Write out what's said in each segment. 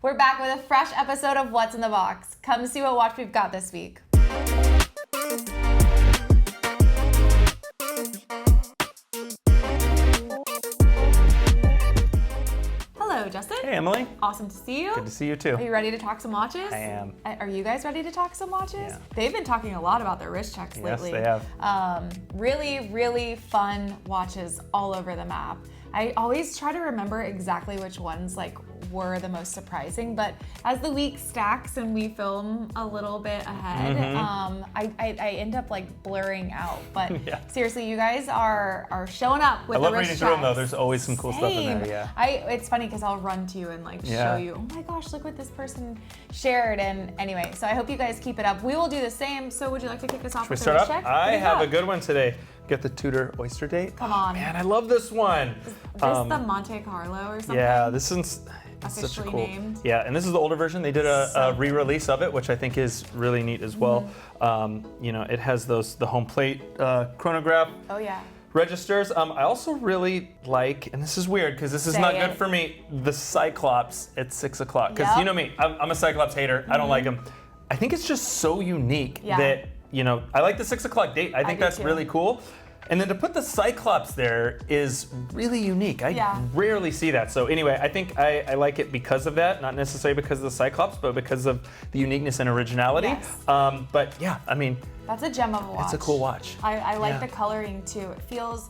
We're back with a fresh episode of What's in the Box. Come see what watch we've got this week. Hello, Justin. Hey, Emily. Awesome to see you. Good to see you too. Are you ready to talk some watches? I am. Are you guys ready to talk some watches? Yeah. They've been talking a lot about their wrist checks lately. Yes, they have. Really, really fun watches all over the map. I always try to remember exactly which ones were the most surprising, but as the week stacks and we film a little bit ahead, I end up blurring out. But Yeah. seriously, you guys are showing up with I the love wrist reading through them though. checks. There's always some cool stuff in there. Yeah. It's funny because I'll run to you and show you, oh my gosh, look what this person shared. And anyway, so I hope you guys keep it up. We will do the same. So would you like to kick us off Should we with start the up? wrist check? I have a good one today. Get the Tudor Oyster date. Come on. Man, I love this one. Is this the Monte Carlo or something? Yeah, this one's such a Officially cool. named. Yeah, and this is the older version. They did a re-release of it, which I think is really neat as well. It has the home plate chronograph. Oh yeah. Registers. I also really like, and this is weird because this is not good for me, the Cyclops at 6 o'clock. Because you know me, I'm a Cyclops hater. I don't like them. I think it's just so unique that, I like the 6 o'clock date. I think that's really cool. And then to put the Cyclops there is really unique. I rarely see that. So anyway, I think I like it because of that, not necessarily because of the Cyclops, but because of the uniqueness and originality. Yes. But yeah, I mean, that's a gem of a watch. it's a cool watch. I like the coloring too. It feels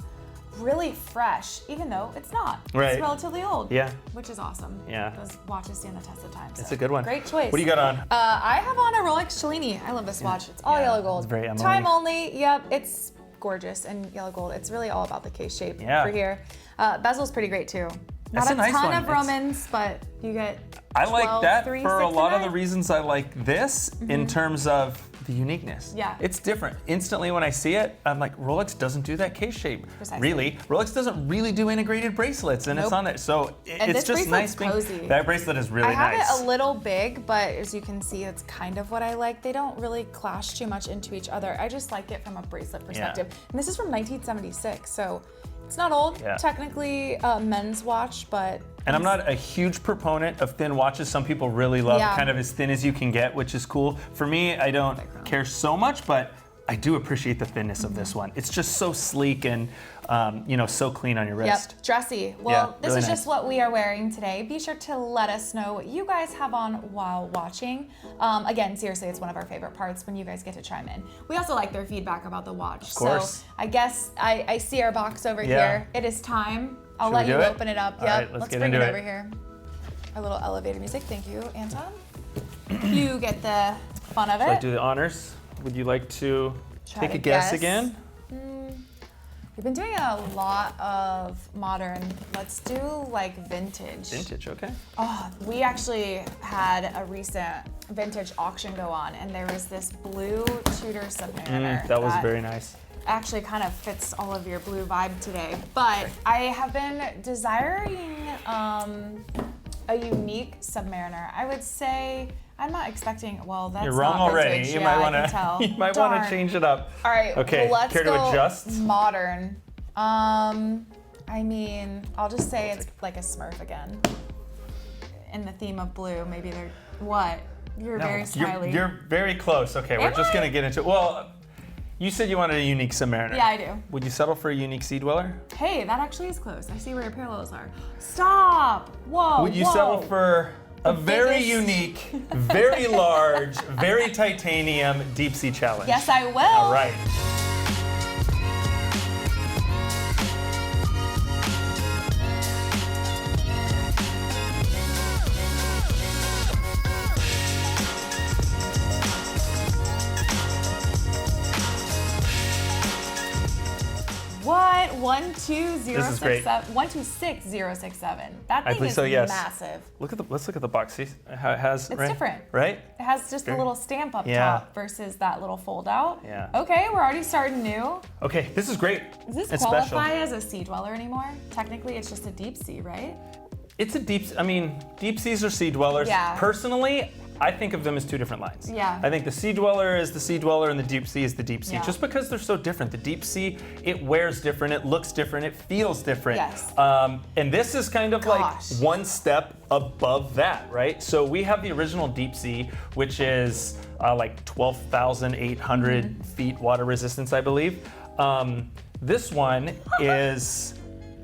really fresh, even though it's not. Right. It's relatively old. Yeah. Which is awesome. Yeah. Those watches stand the test of time. So. It's a good one. Great choice. What do you got on? I have on a Rolex Cellini. I love this watch. It's all yellow gold. It's very Emily. Time only. Yep. It's gorgeous and yellow gold. It's really all about the case shape for here. Bezel's pretty great too. That's Not a nice ton one. of Romans, but you get 12, I like that 3, for 6, a lot of and the 9. reasons I like this in terms of the uniqueness. Yeah. It's different. Instantly when I see it, I'm like, Rolex doesn't do that case shape. Precisely. Really. Rolex doesn't really do integrated bracelets, and it's on there. So And it's this just nice. bracelet's cozy. That bracelet is really I have nice. it a little big, but as you can see, it's kind of what I like. They don't really clash too much into each other. I just like it from a bracelet perspective. And this is from 1976, so it's not old. Yeah. Technically a men's watch, but... And I'm not a huge proponent of thin watches. Some people really love kind of as thin as you can get, which is cool. For me, I don't care so much, but I do appreciate the thinness of this one. It's just so sleek and so clean on your wrist. Yep, dressy. Well, this really is nice. just what we are wearing today. Be sure to let us know what you guys have on while watching. Again, seriously, it's one of our favorite parts when you guys get to chime in. We also like their feedback about the watch. Of course. So I guess I see our box over here. It is time. I'll let you open it up. All right, let's get bring into it it. over here. Our little elevator music. Thank you, Anton. You get the fun of it. Shall I do the honors? Would you like to Try take to a guess guess. again? We've been doing a lot of modern. Let's do vintage. Vintage, okay. Oh, we actually had a recent vintage auction go on, and there was this blue Tudor Submariner. That was very nice. Actually kind of fits all of your blue vibe today. But I have been desiring a unique Submariner. I would say I'm not expecting. Well, that's You're wrong not already. vintage. You Yeah, might I want can to. tell. You might want Darn. to change it up. All right. Okay. Well, let's Care to go adjust? modern. I mean, I'll just say it's like a Smurf again. In the theme of blue, maybe they're what? You're very smiley. You're very close. Okay, we're just gonna get into it. Well, you said you wanted a unique Submariner. Yeah, I do. Would you settle for a unique Sea Dweller? Hey, that actually is close. I see where your parallels are. Stop! Whoa! Would you whoa. settle for a very biggest- unique, very large, very titanium deep sea challenge? Yes, I will. All right. What? 126067. This is great. 126067. That I thing believe is so, yes. massive. Let's look at the box. See how it has. It's right? different. Right? It has just a little stamp up Yeah. top versus that little fold out. Yeah. Okay, we're already starting new. Okay, this is great. Does this It's qualify special. as a sea dweller anymore? Technically, it's just a deep sea, right? It's a deep. I mean, deep seas are sea dwellers. Yeah. Personally, I think of them as two different lines. Yeah. I think the Sea Dweller is the Sea Dweller and the Deep Sea is the Deep Sea, Yeah. just because they're so different. The Deep Sea, it wears different, it looks different, it feels different. Yes. And this is kind of like one step above that, right? So we have the original Deep Sea, which is like 12,800 feet water resistance, I believe. This one is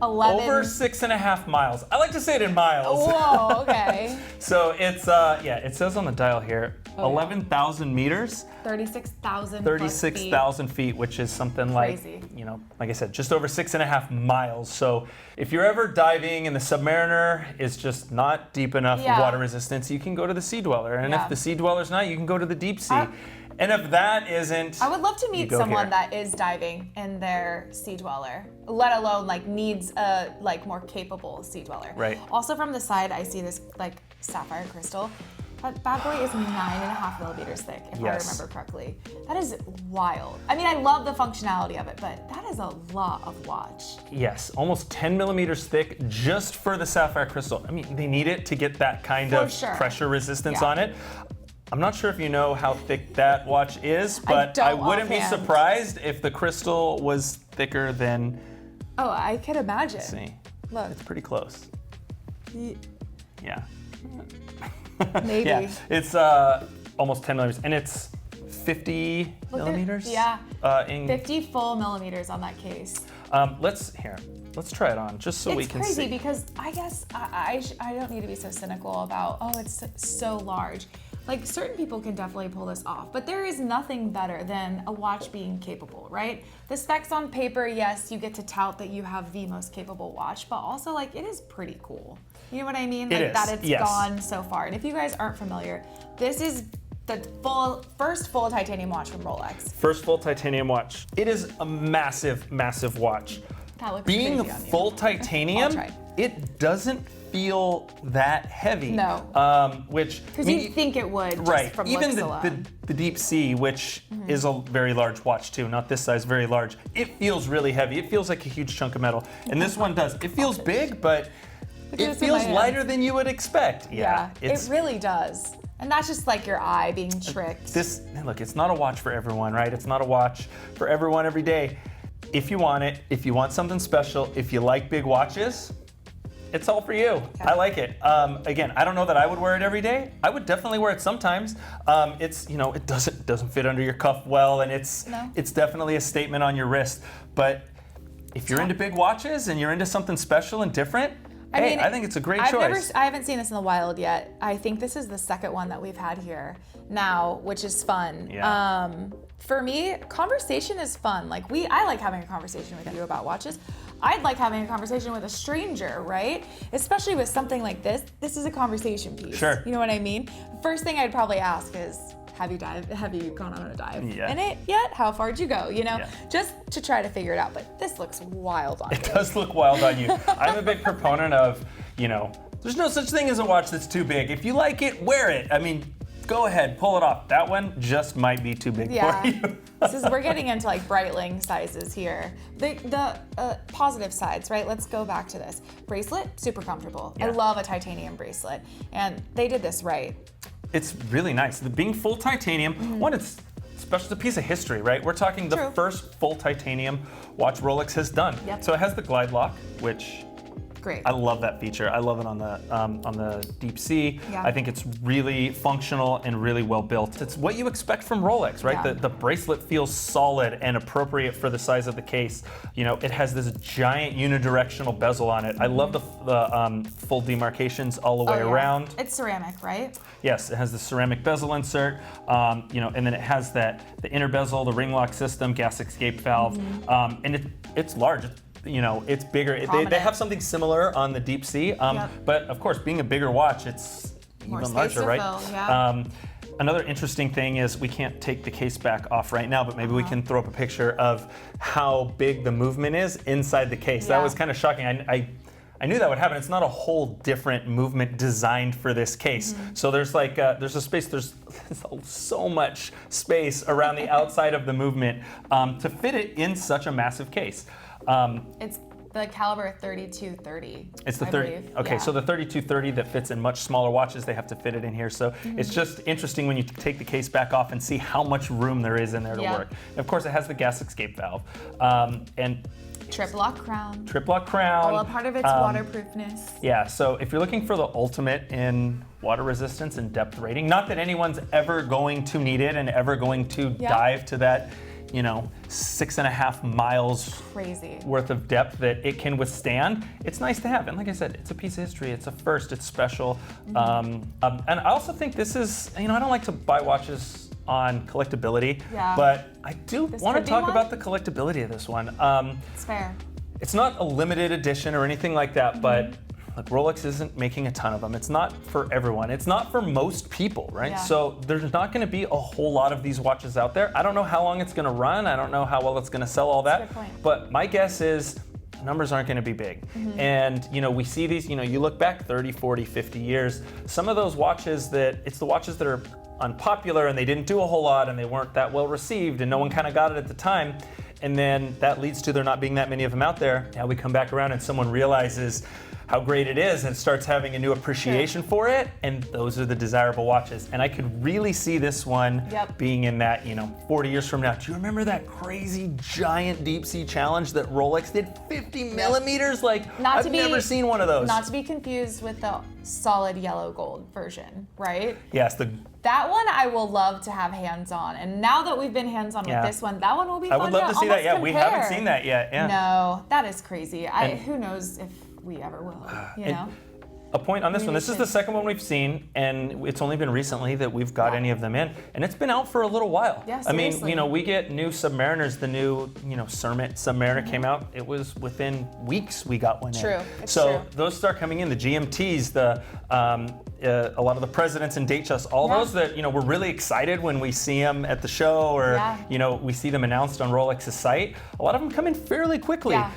11. over 6.5 miles. I like to say it in miles. Whoa, okay. So it's, yeah, it says on the dial here, 11,000 meters. 36,000 feet, which is something Crazy. like, you know, like I said, just over 6.5 miles. So if you're ever diving and the Submariner is just not deep enough with water resistance, you can go to the Sea Dweller. And if the Sea Dweller's not, you can go to the Deep Sea. And if that isn't, I would love to meet someone that is diving in their Sea Dweller, let alone like needs a like more capable Sea Dweller. Right. Also from the side, I see this like sapphire crystal. That bad boy is 9.5 millimeters thick, if I remember correctly. That is wild. I mean, I love the functionality of it, but that is a lot of watch. Yes, almost 10 millimeters thick just for the sapphire crystal. I mean, they need it to get that kind of pressure resistance on it. I'm not sure if you know how thick that watch is, but I wouldn't be surprised if the crystal was thicker than... Oh, I could imagine. Let's see. Look. It's pretty close. Yeah. Maybe. Yeah, it's almost 10 millimeters, and it's 50 millimeters? Yeah, 50 full millimeters on that case. Let's try it on, just so we can see. It's crazy because I guess I don't need to be so cynical about, oh, it's so large. Like, certain people can definitely pull this off, but there is nothing better than a watch being capable, right? The specs on paper, yes, you get to tout that you have the most capable watch, but also, like, it is pretty cool. You know what I mean? Like, that it's gone so far. And if you guys aren't familiar, this is the first full titanium watch from Rolex. First full titanium watch. It is a massive, massive watch. That looks Being crazy on you. full titanium, it doesn't feel that heavy. No. Which because you think it would, just from even looks alone. the Deep Sea, which is a very large watch too, not this size, very large. It feels really heavy. It feels like a huge chunk of metal, and this one does. It feels big, but it feels lighter than you would expect. Yeah, it really does. And that's just like your eye being tricked. Look, it's not a watch for everyone, right? It's not a watch for everyone every day. If you want it, if you want something special, if you like big watches, it's all for you. I like it. Again, I don't know that I would wear it every day. I would definitely wear it sometimes. It's, you know, it doesn't fit under your cuff well, and it's definitely a statement on your wrist. But if you're into big watches and you're into something special and different, I think it's a great choice. I haven't seen this in the wild yet. I think this is the second one that we've had here now, which is fun. Yeah. For me, conversation is fun. Like I like having a conversation with you about watches. I'd like having a conversation with a stranger, right? Especially with something like this. This is a conversation piece. Sure. You know what I mean? First thing I'd probably ask is, have you gone on a dive in it yet? How far'd you go? You know, just to try to figure it out. But this looks wild on you. It does look wild on you. I'm a big proponent of, you know, there's no such thing as a watch that's too big. If you like it, wear it. I mean, go ahead, pull it off. That one just might be too big for you. We're getting into like Breitling sizes here. The positive sides, right? Let's go back to this. Bracelet, super comfortable. I love a titanium bracelet, and they did this right. It's really nice. Being full titanium, one, it's special, it's a piece of history, right? We're talking the first full titanium watch Rolex has done. So it has the Glidelock, which I love that feature. I love it on the Deep Sea. I think it's really functional and really well built. It's what you expect from Rolex, right? The bracelet feels solid and appropriate for the size of the case. You know, it has this giant unidirectional bezel on it. I love the full demarcations all the way around. It's ceramic, right? Yes, it has the ceramic bezel insert. You know, and then it has the inner bezel, the ring lock system, gas escape valve, and it's large. You know, it's bigger. They have something similar on the Deep Sea, but of course, being a bigger watch, it's more even larger, right? Fill, another interesting thing is we can't take the case back off right now, but maybe we can throw up a picture of how big the movement is inside the case. That was kind of shocking. I knew that would happen. It's not a whole different movement designed for this case. So there's like there's a space. There's so much space around the outside of the movement to fit it in such a massive case. It's the caliber 3230. It's the I 30. believe. Okay, Yeah. so the 3230 that fits in much smaller watches, they have to fit it in here. So it's just interesting when you take the case back off and see how much room there is in there to work. And of course, it has the gas escape valve. And Triplock crown. Triplock crown. All a part of its waterproofness. Yeah, so if you're looking for the ultimate in water resistance and depth rating, not that anyone's ever going to need it and ever going to dive to that, 6.5 miles Crazy worth of depth that it can withstand, it's nice to have. And like I said, it's a piece of history, it's a first, it's special. And I also think this is, I don't like to buy watches on collectability, but I do want to talk about the collectability of this one. It's fair. It's not a limited edition or anything like that, but look, Rolex isn't making a ton of them. It's not for everyone. It's not for most people, right? Yeah. So there's not going to be a whole lot of these watches out there. I don't know how long it's going to run. I don't know how well it's going to sell, all that. That's a good point. But my guess is numbers aren't going to be big. And we see these, you look back 30, 40, 50 years, some of those watches it's the watches that are unpopular and they didn't do a whole lot and they weren't that well received and no one kind of got it at the time. And then that leads to there not being that many of them out there. Now we come back around and someone realizes how great it is and starts having a new appreciation for it, and those are the desirable watches. And I could really see this one being in that, 40 years from now. Do you remember that crazy giant deep sea challenge that Rolex did? 50 millimeters? I've never seen one of those. Not to be confused with the solid yellow gold version, right? Yes, that one I will love to have hands-on. And now that we've been hands-on with this one, that one will be fun. I would love to see that. Yeah, we haven't seen that yet. Yeah. No, that is crazy. Who knows if we ever will, A point on this one. This is the second one we've seen, and it's only been recently that we've got any of them in, and it's been out for a little while. Yeah, I mean, seriously. we get new Submariners. The new, Submariner came out. It was within weeks we got one in. True. It's so true. those start coming in. The GMTs, a lot of the Presidents and Datechas, all those that we're really excited when we see them at the show, or we see them announced on Rolex's site. A lot of them come in fairly quickly. Yeah.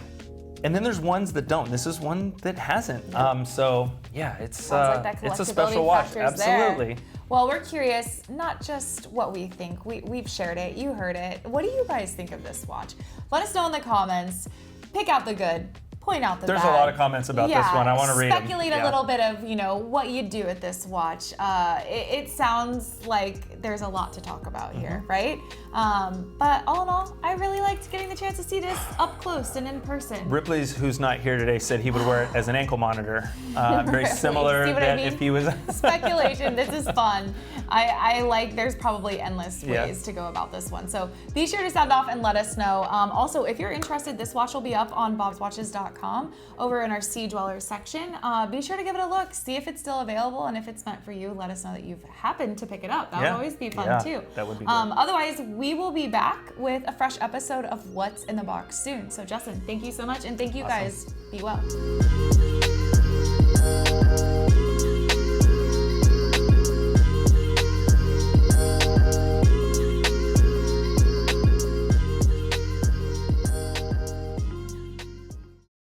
And then there's ones that don't. This is one that hasn't. So yeah, it's a special watch. Absolutely. There. Well, we're curious, not just what we think. We've shared it. You heard it. What do you guys think of this watch? Let us know in the comments. Pick out the good. Point out the bad. There's a lot of comments about this one. I want to read them. Speculate a little bit of, what you do with this watch. It sounds like there's a lot to talk about here, right? But all in all, I really liked getting the chance to see this up close and in person. Ripley's, who's not here today, said he would wear it as an ankle monitor. Very similar See what that I mean? if he was... Speculation, this is fun. I like, there's probably endless ways to go about this one. So be sure to sound off and let us know. Also, if you're interested, this watch will be up on bobswatches.com over in our Sea Dwellers section. Be sure to give it a look, see if it's still available, and if it's meant for you, let us know that you've happened to pick it up. That would always be fun too. That would be good. Otherwise, we will be back with a fresh episode of What's in the Box soon. So Justin, thank you so much, and thank you guys. Be well.